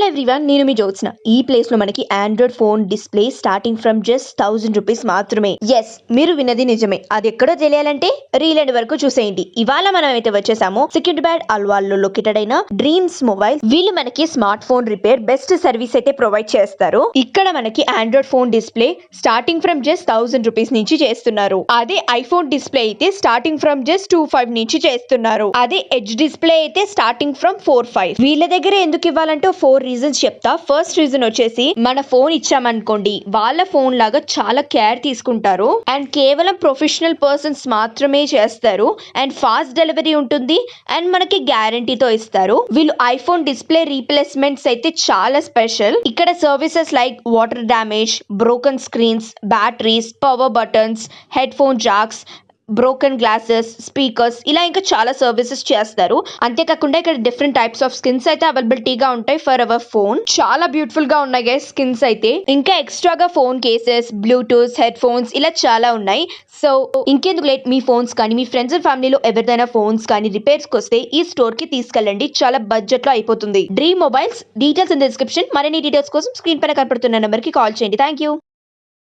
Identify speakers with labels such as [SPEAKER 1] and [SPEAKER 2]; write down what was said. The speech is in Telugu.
[SPEAKER 1] ఎవ్రీవన్, నేను మీ జ్యోత్స్న. ఈ ప్లేస్ లో మనకి Android phone display starting from just ₹1000 మాత్రమే. ఎస్, మీరు విన్నది నిజమే. అది ఎక్కడో తెలియాలంటే రీల్ ఎండ్ వరకు చూసేయండి. ఇవాళ మనం అయితే వచ్చేసాము సికింద్రాబాద్ అల్వాల్ లో లొకేటెడ్ అయిన డ్రీమ్స్ మొబైల్. వీళ్ళు మనకి smart phone repair best service అయితే ప్రొవైడ్ చేస్తారు. ఇక్కడ మనకి Android phone display starting from just ₹1000 నుంచి చేస్తున్నారు. అదే ఐఫోన్ డిస్ప్లే అయితే స్టార్టింగ్ ఫ్రమ్ జస్ట్ 25 నుంచి చేస్తున్నారు. అదే ఎడ్జ్ డిస్ప్లే అయితే స్టార్టింగ్ ఫ్రమ్ 45. వీళ్ళ దగ్గర ఎందుకు ఇవ్వాలంటే 4 రీజన్స్ చెప్తా. ఫస్ట్ రీజన్ వచ్చేసి, మన ఫోన్ ఇచ్చామనుకోండి, వాళ్ళ ఫోన్ లాగా చాలా కేర్ తీసుకుంటారు అండ్ కేవలం ప్రొఫెషనల్ పర్సన్స్ మాత్రమే చేస్తారు అండ్ ఫాస్ట్ డెలివరీ ఉంటుంది అండ్ మనకి గ్యారంటీతో ఇస్తారు. వీళ్ళు ఐఫోన్ డిస్ప్లే రీప్లేస్మెంట్స్ అయితే చాలా స్పెషల్. ఇక్కడ services like water damage, broken screens, batteries, power buttons, headphone jacks, broken glasses, speakers, ఇలా ఇంకా చాలా సర్వీసెస్ చేస్తారు. అంతేకాకుండా ఇక్కడ డిఫరెంట్ టైప్స్ ఆఫ్ స్కిన్స్ అయితే అవైలబిలిటీగా ఉంటాయి ఫర్ అవర్ ఫోన్. చాలా బ్యూటిఫుల్ గా ఉన్నాయి గైస్ స్కిన్స్ అయితే. ఇంకా ఎక్స్ట్రాగా phone cases, Bluetooth, head phones ఇలా చాలా ఉన్నాయి. సో ఇంకెందుకు లేట్, మీ ఫోన్స్ కానీ మీ ఫ్రెండ్స్ అండ్ ఫ్యామిలీలో ఎవరిదైనా ఫోన్స్ కానీ రిపేర్స్ కి వస్తే ఈ స్టోర్ కి తీసుకెళ్ళండి. చాలా బడ్జెట్ లో అయిపోతుంది. Dream mobiles. Details in the description. మరిన్ని డీటెయిల్స్ కోసం స్క్రీన్ పైన కనపడుతున్న నెంబర్ కి కాల్ చేయండి. Thank you.